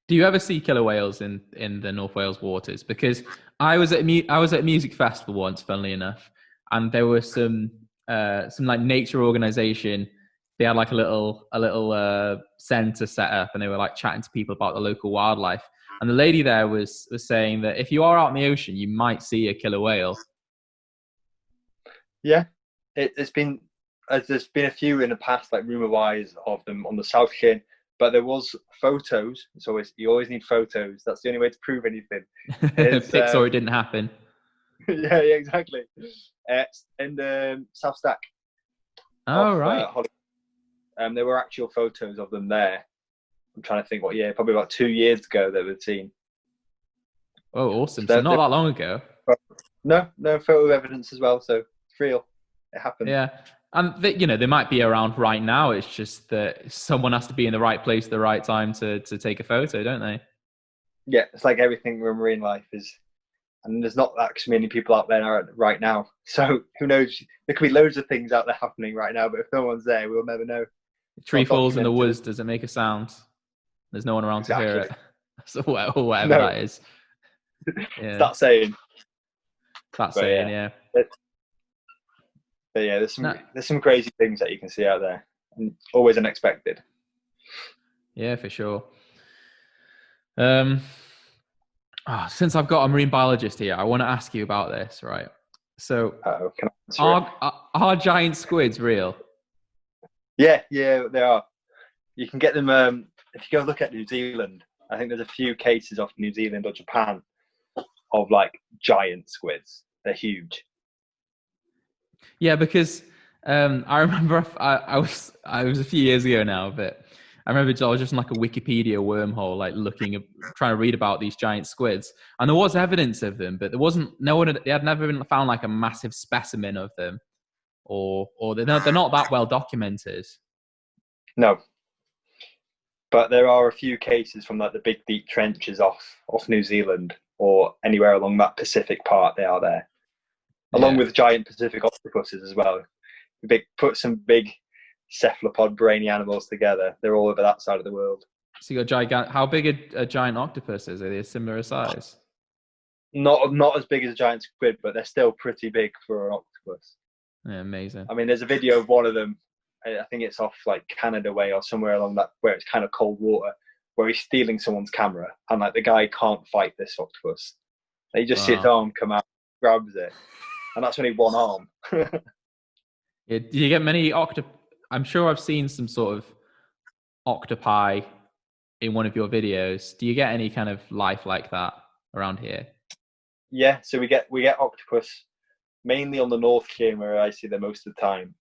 Do you ever see killer whales in the North Wales waters? Because I was at a music festival once, funnily enough, and there was some like nature organization. They had like a little center set up, and they were like chatting to people about the local wildlife. And the lady there was saying that if you are out in the ocean, you might see a killer whale. Yeah, there's been a few in the past, like rumor-wise, of them on the South Chin. But there was photos. You always need photos. That's the only way to prove anything. Pics or it didn't happen. yeah, exactly. In the South Stack. Oh, right. There were actual photos of them there. I'm trying to think what year. Probably about 2 years ago that we'd seen. Oh, awesome! So not that long ago. No photo evidence as well. So it's real. It happened. Yeah. And they might be around right now. It's just that someone has to be in the right place at the right time to take a photo, don't they? Yeah, it's like everything with marine life is, and there's not that many people out there right now. So who knows? There could be loads of things out there happening right now, but if no one's there, we'll never know. If a tree falls in the woods, does it make a sound? There's no one around to hear it. So whatever that is. Yeah. That saying. Yeah. But yeah, there's some crazy things that you can see out there, and always unexpected. Yeah, for sure. Since I've got a marine biologist here, I want to ask you about this, right? So, are giant squids real? Yeah, they are. You can get them if you go look at New Zealand. I think there's a few cases off New Zealand or Japan of like giant squids. They're huge. Yeah, because I remember I was a few years ago now, but I remember I was just in like a Wikipedia wormhole, like trying to read about these giant squids, and there was evidence of them, but they had never been found like a massive specimen of them, or they're not that well documented. No, but there are a few cases from like the big deep trenches off New Zealand or anywhere along that Pacific part. They are there. Along with giant Pacific octopuses as well. Put some big cephalopod brainy animals together. They're all over that side of the world. So you got gigantic. How big a giant octopus is? Are they a similar size? Not as big as a giant squid, but they're still pretty big for an octopus. Yeah, amazing. I mean, there's a video of one of them. I think it's off like Canada way or somewhere along that where it's kind of cold water, where he's stealing someone's camera, and like the guy can't fight this octopus. He just sees his Wow. arm come out, grabs it, and that's only one arm. Yeah, do you get many I'm sure I've seen some sort of octopi in one of your videos. Do you get any kind of life like that around here? Yeah, so we get octopus mainly on the North Cape where I see them most of the time,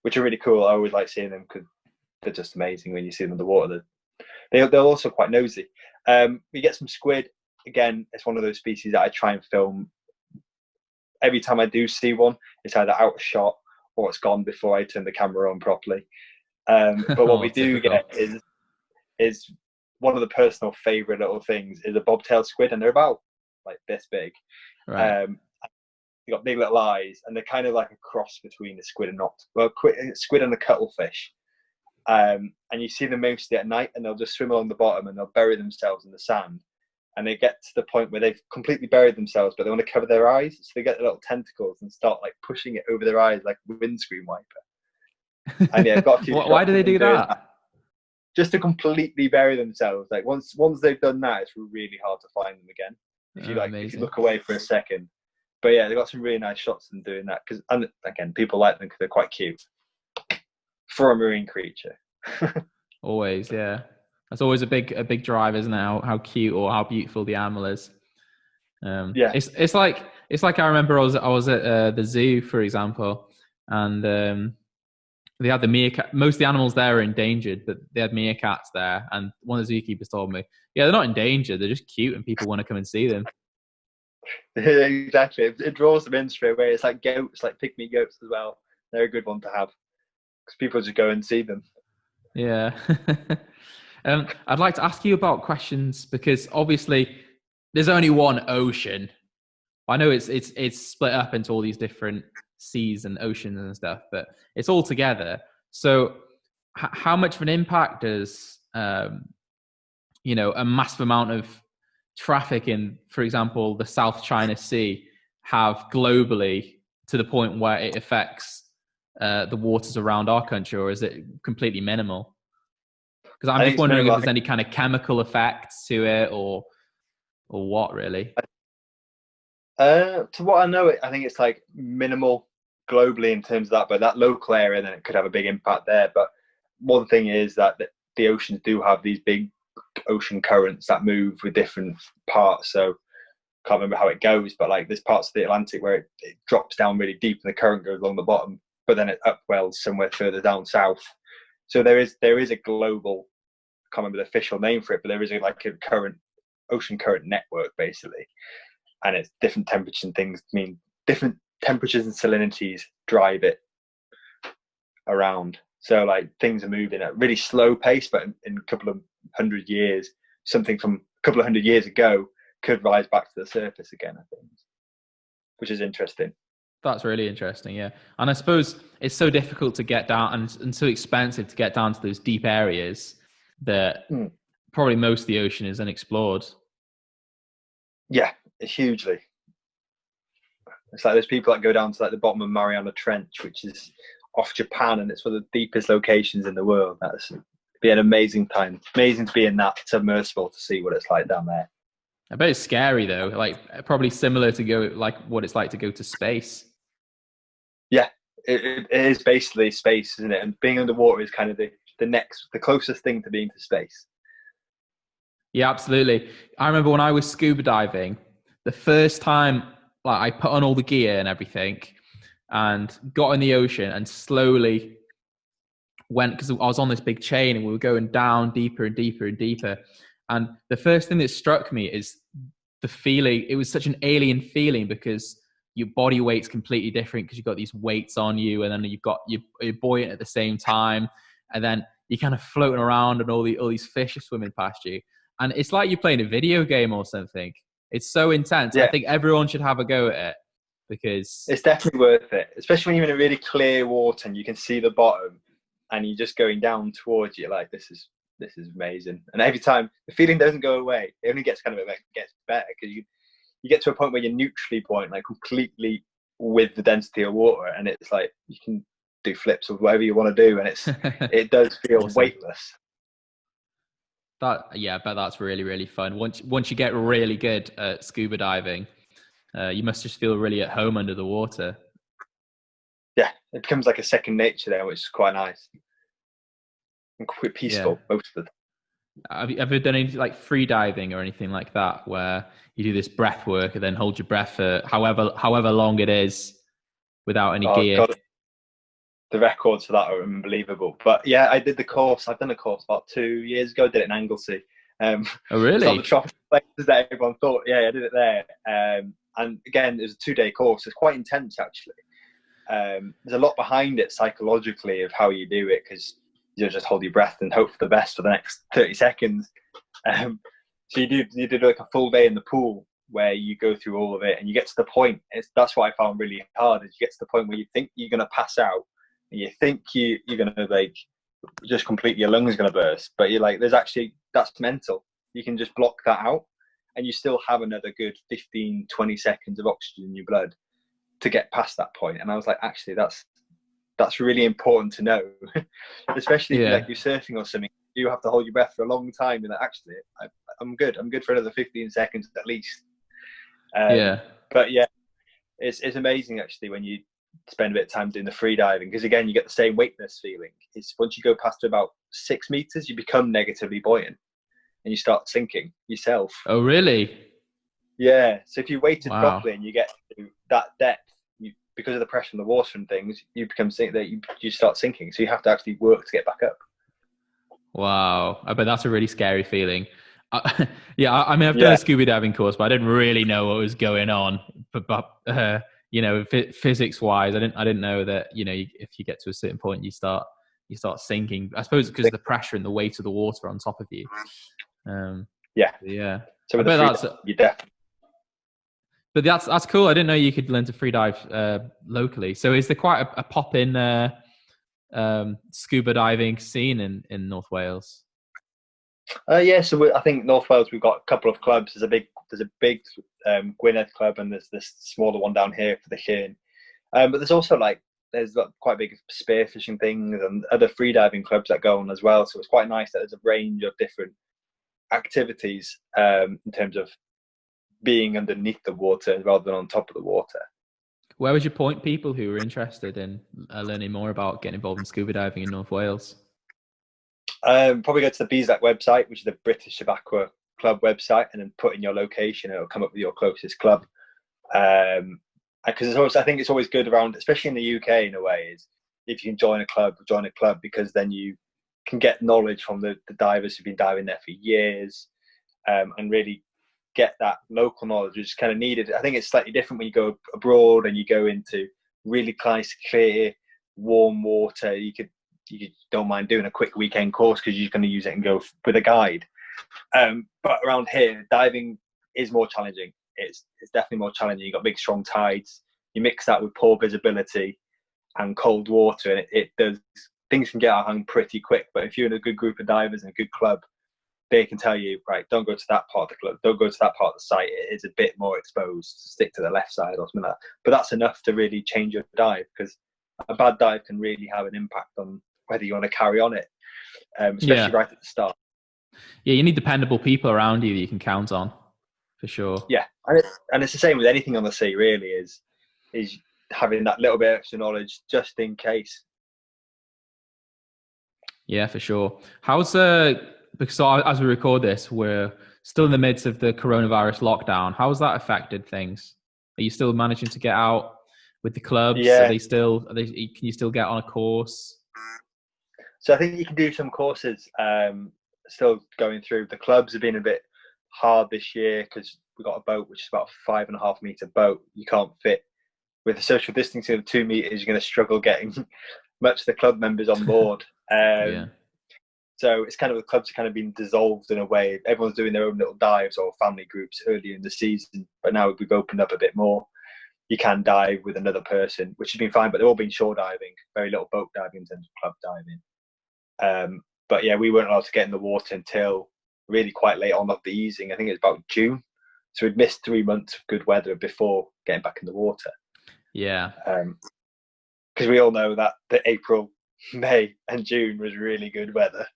which are really cool. I always like seeing them because they're just amazing when you see them in the water. They're also quite nosy. We get some squid. Again, it's one of those species that I try and film. Every time I do see one, it's either out of shot or it's gone before I turn the camera on properly. But what we do typical. get is one of the personal favourite little things is a bobtail squid, and they're about like this big. Right. They got big little eyes, and they're kind of like a cross between a squid and squid and a cuttlefish. And you see them mostly at night, and they'll just swim along the bottom and they'll bury themselves in the sand. And they get to the point where they've completely buried themselves, but they want to cover their eyes, so they get the little tentacles and start like pushing it over their eyes like a windscreen wiper. And yeah, I've got a few. Why do they do that? Just to completely bury themselves. Like once they've done that, it's really hard to find them again. If you look away for a second. But yeah, they got some really nice shots in doing that and again, people like them because they're quite cute for a marine creature. Always, yeah. That's always a big drive, isn't it? How cute or how beautiful the animal is. Yeah, it's like I remember I was at the zoo, for example, and they had the meerkat. Most of the animals there are endangered, but they had meerkats there, and one of the zookeepers told me, yeah, they're not endangered, they're just cute, and people want to come and see them. exactly. It draws them in straight away. It's like goats, like pygmy goats as well. They're a good one to have because people just go and see them. Yeah. I'd like to ask you about questions because obviously there's only one ocean. I know it's split up into all these different seas and oceans and stuff, but it's all together. So how much of an impact does a massive amount of traffic in, for example, the South China Sea have globally to the point where it affects the waters around our country, or is it completely minimal? Because I'm just wondering if there's any kind of chemical effects to it or what really. To what I know, I think it's like minimal globally in terms of that, but that local area, then it could have a big impact there. But one thing is that the oceans do have these big ocean currents that move with different parts. So can't remember how it goes, but like there's parts of the Atlantic where it drops down really deep and the current goes along the bottom, but then it upwells somewhere further down south. So there is a global, I can't remember the official name for it, but there is a ocean current network basically, and it's different temperatures and things. I mean, different temperatures and salinities drive it around. So like things are moving at a really slow pace, but in a couple of hundred years, something from a couple of hundred years ago could rise back to the surface again, I think, which is interesting. That's really interesting, yeah. And I suppose it's so difficult to get down and so expensive to get down to those deep areas that probably most of the ocean is unexplored. Yeah, hugely. It's like there's people that go down to like the bottom of Mariana Trench, which is off Japan, and it's one of the deepest locations in the world. That's be an amazing time. Amazing to be in that submersible to see what it's like down there. I bet it's scary though, like probably similar to go like what it's like to go to space. Yeah, it is basically space, isn't it? And being underwater is kind of the closest thing to being to space. Yeah, absolutely. I remember when I was scuba diving, the first time like I put on all the gear and everything and got in the ocean and slowly went, because I was on this big chain and we were going down deeper and deeper and deeper. And the first thing that struck me is the feeling. It was such an alien feeling because your body weight's completely different because you've got these weights on you, and then you're buoyant at the same time, and then you're kind of floating around and all these fish are swimming past you. And it's like you're playing a video game or something. It's so intense. Yeah. I think everyone should have a go at it because it's definitely worth it, especially when you're in a really clear water and you can see the bottom and you're just going down towards you. Like this is this is amazing. And every time the feeling doesn't go away, it only gets kind of gets better, because you get to a point where you're neutrally buoyant, like completely with the density of water, and it's like you can do flips or whatever you want to do, and it does feel awesome. weightless. I bet that's really, really fun. Once you get really good at scuba diving, you must just feel really at home under the water. Yeah, it becomes like a second nature there, which is quite nice and quite peaceful most of the time. Have you ever done any like free diving or anything like that, where you do this breath work and then hold your breath for however long it is without any gear? God, the records for that are unbelievable. But yeah, I did the course. I've done a course about 2 years ago. I did it in Anglesey. Oh, really? It's not the tropical places that everyone thought. Yeah, I did it there. And again, it was a 2-day course. It's quite intense, actually. There's a lot behind it psychologically of how you do it, because you just hold your breath and hope for the best for the next 30 seconds. So you do like a full day in the pool where you go through all of it, and you get to the point. That's what I found really hard, is you get to the point where you think you're going to pass out, and you think you're going to like just completely, your lungs are going to burst, but you're like, that's mental. You can just block that out, and you still have another good 15-20 seconds of oxygen in your blood to get past that point. And I was like, actually, that's really important to know, especially if like you're surfing or something. You have to hold your breath for a long time, and like, actually, I'm good for another 15 seconds at least. But yeah, it's amazing actually when you spend a bit of time doing the free diving, because again, you get the same weightless feeling. It's once you go past about 6 meters, you become negatively buoyant and you start sinking yourself. Oh, really? Yeah. So if you weighted properly and you get to that depth, because of the pressure in the water and things, you become you start sinking. So you have to actually work to get back up. Wow. I bet that's a really scary feeling. I mean, I've done a scuba diving course, but I didn't really know what was going on. But physics wise, I didn't know that, if you get to a certain point, you start sinking. I suppose because of the pressure and the weight of the water on top of you. So I bet that's you definitely. But that's cool. I didn't know you could learn to free dive locally. So is there quite a pop in scuba diving scene in North Wales? So I think North Wales, we've got a couple of clubs. There's a big Gwynedd club, and there's this smaller one down here for the Llyn. But there's also there's quite big spearfishing things and other freediving clubs that go on as well. So it's quite nice that there's a range of different activities in terms of being underneath the water rather than on top of the water. Where would you point people who are interested in learning more about getting involved in scuba diving in North Wales? Probably go to the BSAC website, which is the British Aqua Club website, and then put in your location. It'll come up with your closest club. Because I think it's always good around, especially in the UK in a way, is if you can join a club, because then you can get knowledge from the divers who've been diving there for years, and really get that local knowledge, which is kind of needed. I think it's slightly different when you go abroad and you go into really nice, clear, warm water. You don't mind doing a quick weekend course because you're going to use it and go with a guide. But around here, diving is more challenging. It's definitely more challenging. You've got big, strong tides. You mix that with poor visibility and cold water, and it does, things can get out of hand pretty quick. But if you're in a good group of divers and a good club, they can tell you, right, don't go to that part of the club, don't go to that part of the site, it is a bit more exposed, stick to the left side or something like that. But that's enough to really change your dive, because a bad dive can really have an impact on whether you want to carry on it, especially right at the start. Yeah, you need dependable people around you that you can count on, for sure. Yeah, and it's the same with anything on the sea, really, is having that little bit of extra knowledge just in case. Yeah, for sure. How's because as we record this, we're still in the midst of the coronavirus lockdown. How has that affected things? Are you still managing to get out with the clubs? Yeah. Can you still get on a course? So I think you can do some courses, still going through. The clubs have been a bit hard this year because we got a boat, which is about a 5.5 meter boat. You can't fit with a social distancing of 2 meters. You're going to struggle getting much of the club members on board. So it's kind of, the clubs have kind of been dissolved in a way. Everyone's doing their own little dives or family groups earlier in the season, but now we've opened up a bit more. You can dive with another person, which has been fine, but they've all been shore diving, very little boat diving in terms of club diving. But yeah, we weren't allowed to get in the water until really quite late on of the easing. I think it was about June. So we'd missed 3 months of good weather before getting back in the water. Yeah. Because we all know that the April, May and June was really good weather.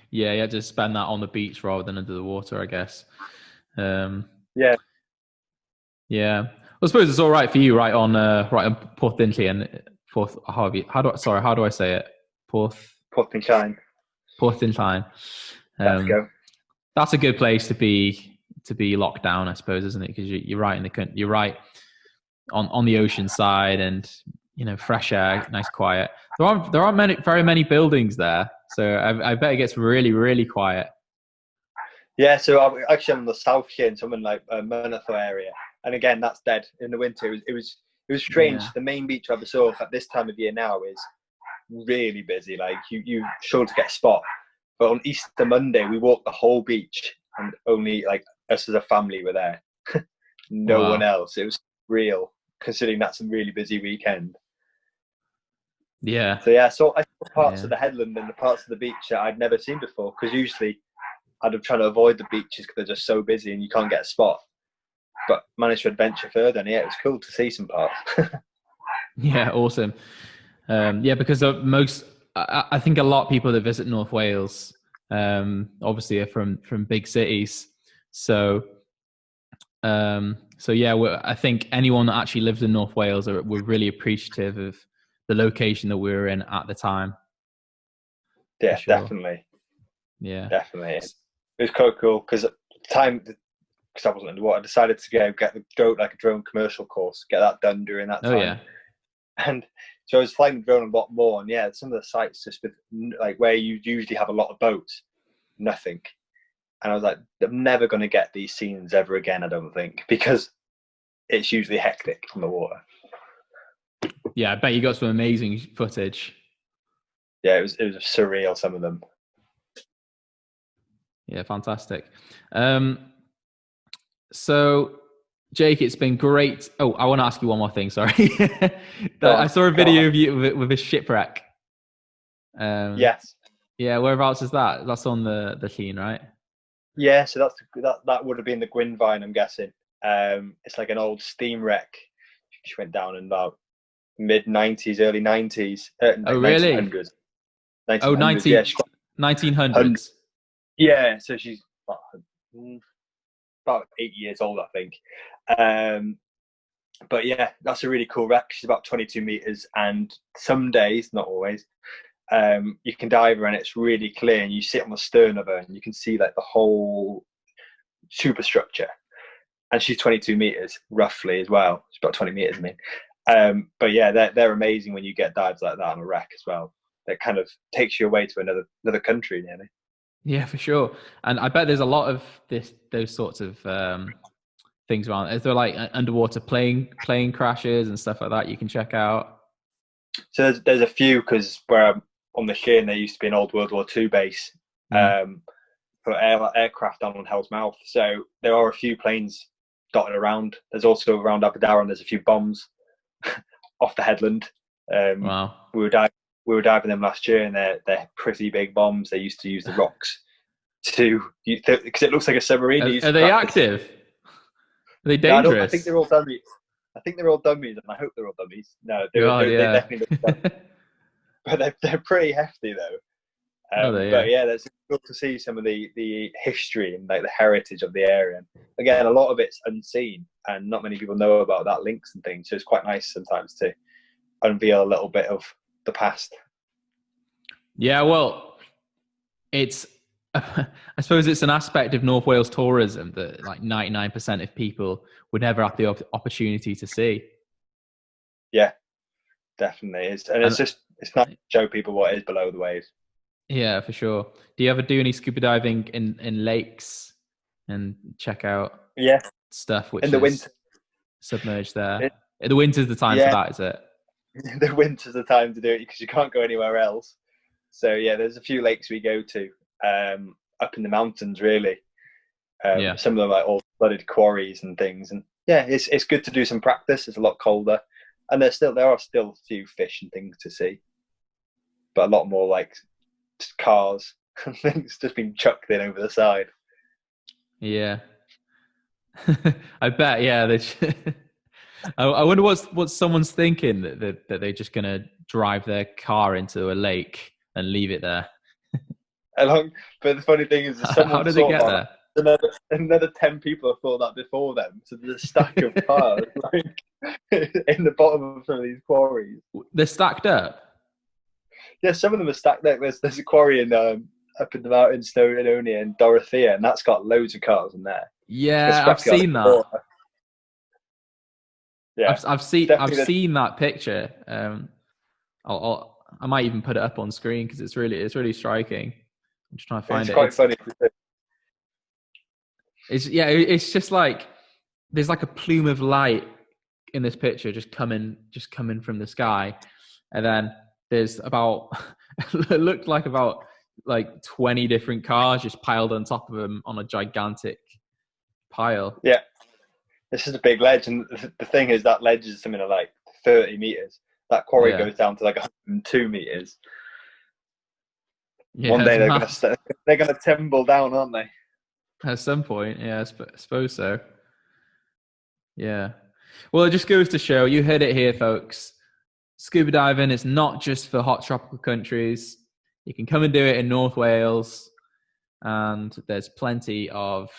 Yeah, you had to spend that on the beach rather than under the water, I guess. Yeah. Yeah. I suppose it's all right for you, right on Porthintley and Porth Harvey. How do I say it? Porthintley. Porthintley. Let's go. That's a good place to be locked down, I suppose, isn't it? Because you're right in the you're right on the ocean side, and fresh air, nice quiet. There aren't very many buildings there, so I bet it gets really, really quiet. Yeah, so I'm actually on the south here, in something like Mynotho area, and again, that's dead in the winter. It was strange. Yeah. The main beach I ever saw at this time of year now is really busy. Like you struggle to get a spot. But on Easter Monday, we walked the whole beach, and only like us as a family were there. No one else. It was real, considering that's a really busy weekend. Yeah. So yeah, so I saw parts of the headland and the parts of the beach that I'd never seen before. Because usually I'd have tried to avoid the beaches because they're just so busy and you can't get a spot. But managed to adventure further, and yeah, it was cool to see some parts. Yeah, awesome. Yeah, because I think a lot of people that visit North Wales, obviously, are from big cities. So yeah, I think anyone that actually lives in North Wales were really appreciative of the location that we were in at the time. Yeah, sure. Definitely. Yeah, definitely. It was quite cool because at the time, because I wasn't underwater, I decided to get the drone commercial course, get that done during that time. Oh yeah. And so I was flying the drone a lot more, and yeah, some of the sites just with like where you usually have a lot of boats, nothing. And I was like, I'm never going to get these scenes ever again, I don't think, because it's usually hectic on the water. Yeah, I bet you got some amazing footage. Yeah, it was surreal, some of them. Yeah, fantastic. So, Jake, it's been great. Oh, I want to ask you one more thing. Sorry. I saw a video of you with a shipwreck. Yes. Yeah, whereabouts is that? That's on the Keene, right? Yeah, so that would have been the Gwynvine, I'm guessing. It's like an old steam wreck. She went down in about mid-90s, early 90s. Oh, really? 1900s. 1900s, oh, 1900s. Yeah, so she's about 8 years old, I think. But yeah, that's a really cool wreck. She's about 22 meters, and some days, not always, you can dive her and it's really clear, and you sit on the stern of her and you can see like the whole superstructure. And she's 22 meters roughly as well. She's about 20 meters, I mean. But yeah, they're amazing when you get dives like that on a wreck as well. That kind of takes you away to another country, nearly. Yeah, for sure. And I bet there's a lot of those sorts of things around. Is there like underwater plane crashes and stuff like that you can check out? So there's a few, because where I'm on the Sheern, there used to be an old World War II base for aircraft down on Hell's Mouth. So there are a few planes dotted around. There's also around Aberdaron, there's a few bombs off the headland. Wow. We were diving them last year, and they're pretty big bombs. They used to use the rocks because it looks like a submarine. Are they active? Are they dangerous? I think they're all dummies. And I hope they're all dummies. No, they definitely look dummies. But they're pretty hefty though. But yeah, that's good to see some of the history and like the heritage of the area. And again, a lot of it's unseen, and not many people know about that, links and things. So it's quite nice sometimes to unveil a little bit of the past. Yeah, well, it's I suppose it's an aspect of North Wales tourism that like 99% of people would never have the opportunity to see. Yeah, definitely is, and it's nice to show people what is below the waves. Yeah, for sure. Do you ever do any scuba diving in lakes and check out stuff which in the winter submerged there? In the winter's the time for that, is it? The winter's the time to do it because you can't go anywhere else. So yeah, there's a few lakes we go to up in the mountains, really. Some of them like all flooded quarries and things, and yeah, it's good to do some practice. It's a lot colder, and there are still a few fish and things to see, but a lot more like just cars. Things just been chucked in over the side. Yeah. I bet. Yeah. I wonder what someone's thinking, that they're just going to drive their car into a lake and leave it there. But the funny thing is, How did they get there? Another 10 people have thought that before them. So there's a stack of cars in the bottom of some of these quarries. They're stacked up. Yeah, some of them are stacked up. There's a quarry up in the mountains, Snowdonia and Dorothea, and that's got loads of cars in there. Yeah, I've seen that. Yeah, I've seen that picture. I might even put it up on screen because it's really striking. I'm just trying to find it. It's quite funny. It's just like there's like a plume of light in this picture just coming from the sky, and then there's about it looked like about 20 different cars just piled on top of them on a gigantic pile. Yeah, this is a big ledge, and the thing is that ledge is something like 30 meters. That quarry goes down to 102 meters. Yeah, one day they're gonna tumble down, aren't they? At some point, yeah, I suppose so. Yeah. Well, it just goes to show, you heard it here, folks. Scuba diving is not just for hot tropical countries. You can come and do it in North Wales, and there's plenty of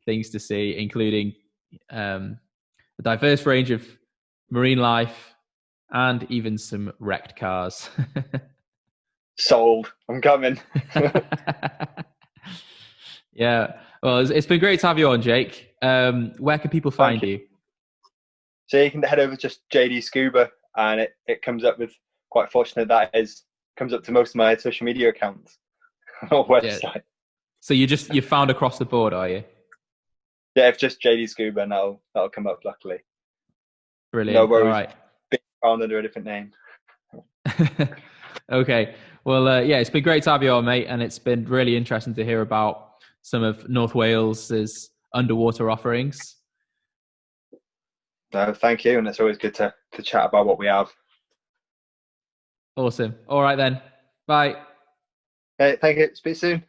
things to see, including a diverse range of marine life and even some wrecked cars. Sold. I'm coming. Yeah. Well, it's been great to have you on, Jake. Where can people find you? So you can head over to JDScuba, and it comes up with, quite fortunate that comes up to most of my social media accounts or website. Yeah. So you found across the board, are you? Yeah, it's just JDScuba, and that'll come up, luckily. Brilliant. No worries. All right. Being found under a different name. Okay. Well, yeah, it's been great to have you on, mate, and it's been really interesting to hear about some of North Wales's underwater offerings. No, thank you, and it's always good to chat about what we have. Awesome. All right then. Bye. Hey, thank you. Speak soon.